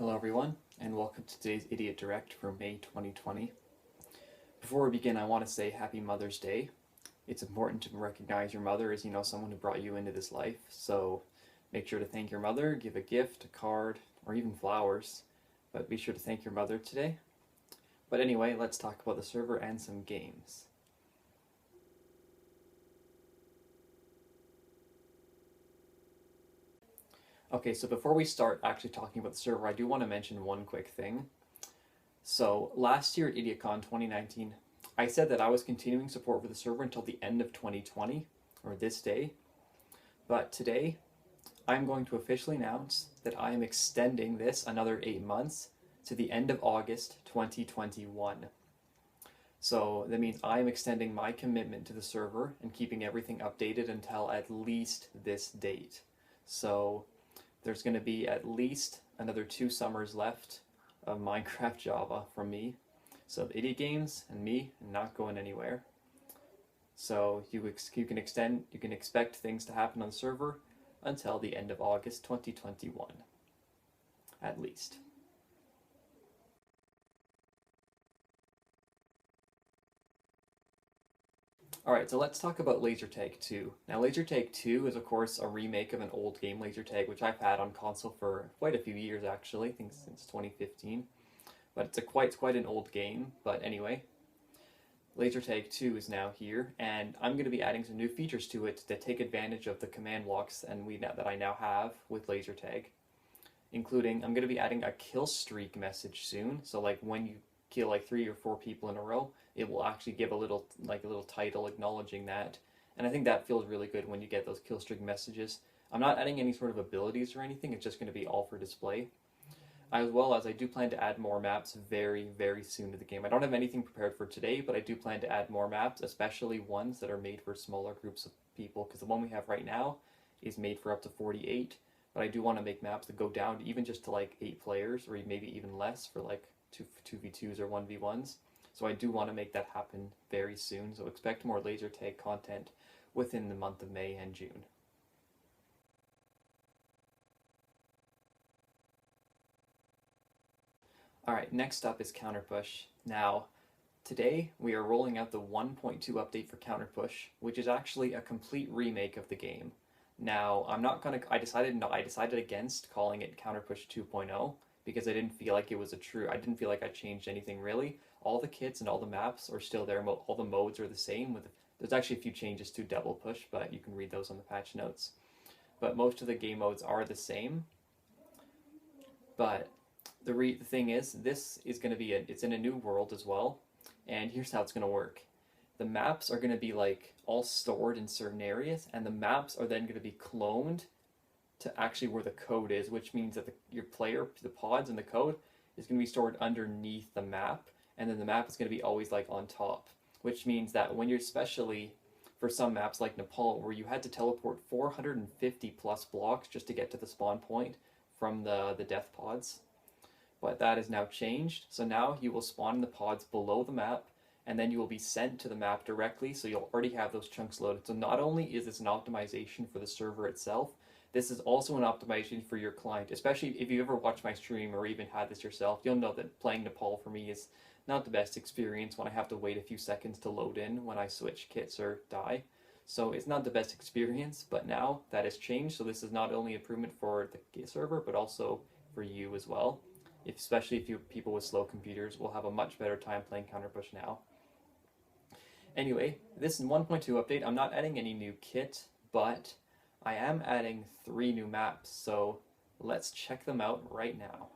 Hello everyone, and welcome to today's Idiot Direct for May 2020. Before we begin, I want to say Happy Mother's Day. It's important to recognize your mother as, someone who brought you into this life, so make sure to thank your mother, give a gift, a card, or even flowers, but be sure to thank your mother today. But anyway, let's talk about the server and some games. Okay, so before we start actually talking about the server, I do want to mention one quick thing. So last year at IdiotCon 2019, I said that I was continuing support for the server until the end of 2020, or this day. But today, I'm going to officially announce that I am extending this another 8 months to the end of August 2021. So that means I am extending my commitment to the server and keeping everything updated until at least this date. So there's going to be at least another 2 summers left of Minecraft Java from me. So the Idiot Games and me not going anywhere. So you can expect things to happen on the server until the end of August 2021, at least. Alright, so let's talk about Lasertag 2. Now Lasertag 2 is of course a remake of an old game, Lasertag, which I've had on console for quite a few years actually, I think since 2015. But it's quite an old game, but anyway. Lasertag 2 is now here, and I'm going to be adding some new features to it that take advantage of the command blocks that I now have with Lasertag. Including, I'm going to be adding a kill streak message soon, so like when you kill like 3 or 4 people in a row, it will actually give a little title acknowledging that. And I think that feels really good when you get those kill streak messages. I'm not adding any sort of abilities or anything, it's just going to be all for display. As well as I do plan to add more maps very, very soon to the game. I don't have anything prepared for today, but I do plan to add more maps, especially ones that are made for smaller groups of people, because the one we have right now is made for up to 48, but I do want to make maps that go down even just to like 8 players, or maybe even less for like 2v2s or 1v1s. So I do want to make that happen very soon, so expect more Lasertag content within the month of May and June. Alright, next up is Counterpush. Now, today we are rolling out the 1.2 update for Counterpush, which is actually a complete remake of the game. Now, I decided against calling it Counterpush 2.0 because I didn't feel like I didn't feel like I changed anything really. All the kits and all the maps are still there, all the modes are the same. There's actually a few changes to Double Push, but you can read those on the patch notes. But most of the game modes are the same. But the thing is, this is going to be it's in a new world as well, and here's how it's going to work. The maps are going to be like all stored in certain areas, and the maps are then going to be cloned to actually where the code is, which means that the pods and the code is going to be stored underneath the map, and then the map is going to be always like on top, which means that when you're, especially for some maps like Nepal, where you had to teleport 450 plus blocks just to get to the spawn point from the death pods. But that is now changed, so now you will spawn in the pods below the map, and then you will be sent to the map directly, so you'll already have those chunks loaded. So not only is this an optimization for the server itself, this is also an optimization for your client. Especially if you ever watch my stream or even had this yourself, you'll know that playing Nepal for me is not the best experience when I have to wait a few seconds to load in when I switch kits or die. So it's not the best experience, but now that has changed, so this is not only improvement for the server, but also for you as well. Especially if people with slow computers will have a much better time playing Counterpush now. Anyway, this 1.2 update, I'm not adding any new kit, but I am adding 3 new maps, so let's check them out right now.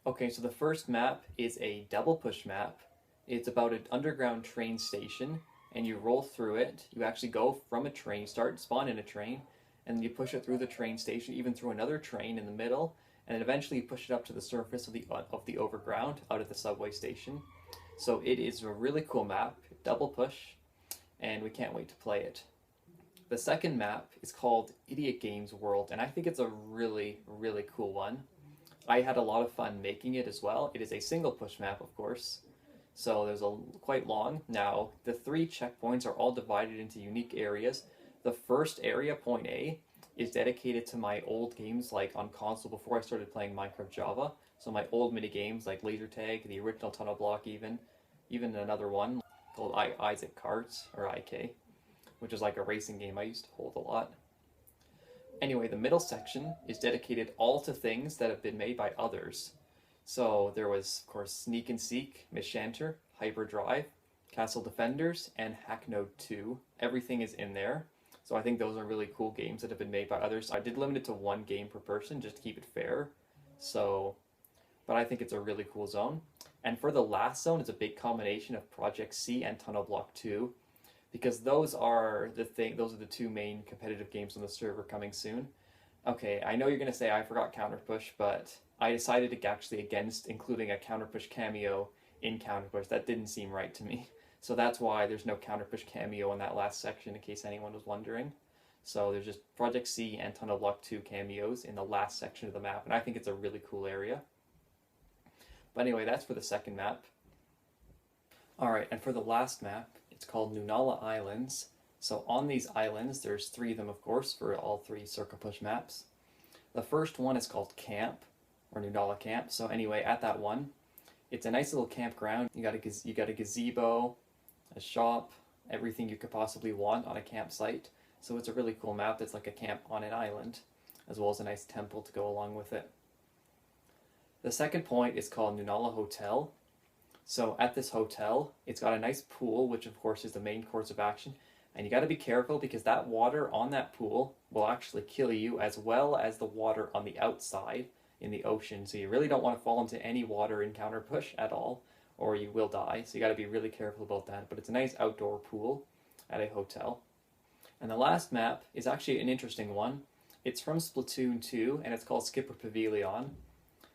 Okay, so the first map is a double push map. It's about an underground train station, and you roll through it. You actually go from a train, spawn in a train, and then you push it through the train station, even through another train in the middle, and then eventually you push it up to the surface of the overground out of the subway station. So it is a really cool map, double push, and we can't wait to play it. The second map is called Idiot Games World, and I think it's a really, really cool one. I had a lot of fun making it as well. It is a single push map, of course, so there's quite long. Now, the 3 checkpoints are all divided into unique areas. The first area, point A, is dedicated to my old games like on console before I started playing Minecraft Java. So my old mini games like laser tag, the original tunnel block even another one called Isaac Cards, or IK, which is like a racing game I used to hold a lot. Anyway, the middle section is dedicated all to things that have been made by others. So there was, of course, Sneak and Seek, Mishanter, Hyperdrive, Castle Defenders, and Hacknode 2. Everything is in there. So I think those are really cool games that have been made by others. I did limit it to 1 game per person just to keep it fair. So, but I think it's a really cool zone. And for the last zone, it's a big combination of Project C and Tunnel Block 2, because those are the 2 main competitive games on the server coming soon. Okay, I know you're going to say I forgot Counterpush, but I decided against including a Counterpush cameo in Counterpush. That didn't seem right to me. So that's why there's no Counterpush cameo in that last section, in case anyone was wondering. So there's just Project C and Tunnel Block 2 cameos in the last section of the map, and I think it's a really cool area. But anyway, that's for the second map. Alright, and for the last map, it's called Nunala Islands. So on these islands, there's 3 of them, of course, for all 3 circle push maps. The first one is called Camp, or Nunala Camp. So anyway, at that one, it's a nice little campground. You got a gazebo, a shop, everything you could possibly want on a campsite. So it's a really cool map that's like a camp on an island, as well as a nice temple to go along with it. The second point is called Nunala Hotel. So at this hotel, it's got a nice pool, which of course is the main course of action. And you got to be careful because that water on that pool will actually kill you, as well as the water on the outside in the ocean. So you really don't want to fall into any water in Counterpush at all, or you will die. So you got to be really careful about that. But it's a nice outdoor pool at a hotel. And the last map is actually an interesting one. It's from Splatoon 2, and it's called Skipper Pavilion.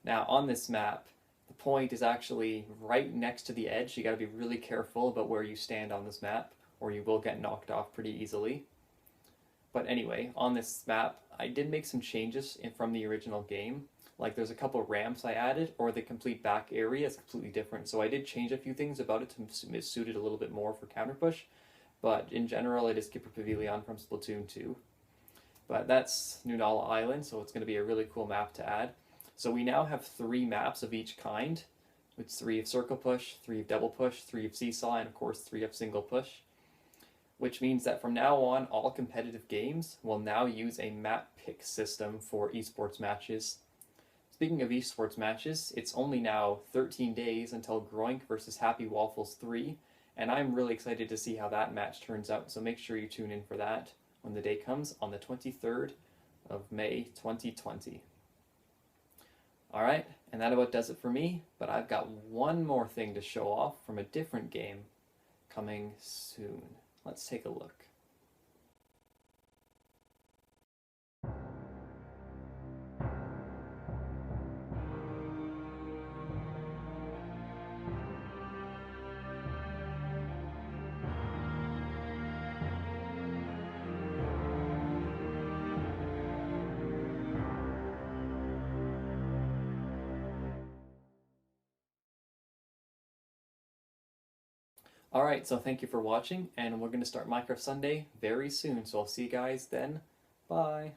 Now on this map, the point is actually right next to the edge. You got to be really careful about where you stand on this map, or you will get knocked off pretty easily. But anyway, on this map, I did make some changes from the original game. Like there's a couple ramps I added, or the complete back area is completely different. So I did change a few things about it to suit it a little bit more for Counterpush. But in general, it is Skipper Pavilion from Splatoon 2. But that's Nunala Island, so it's going to be a really cool map to add. So we now have 3 maps of each kind, with 3 of Circle Push, 3 of Double Push, 3 of Seesaw, and of course 3 of Single Push. Which means that from now on, all competitive games will now use a map pick system for esports matches. Speaking of esports matches, it's only now 13 days until Groink versus Happy Waffles 3, and I'm really excited to see how that match turns out, so make sure you tune in for that when the day comes on the 23rd of May 2020. Alright, and that about does it for me, but I've got one more thing to show off from a different game coming soon. Let's take a look. Alright, so thank you for watching, and we're going to start Minecraft Sunday very soon, so I'll see you guys then. Bye!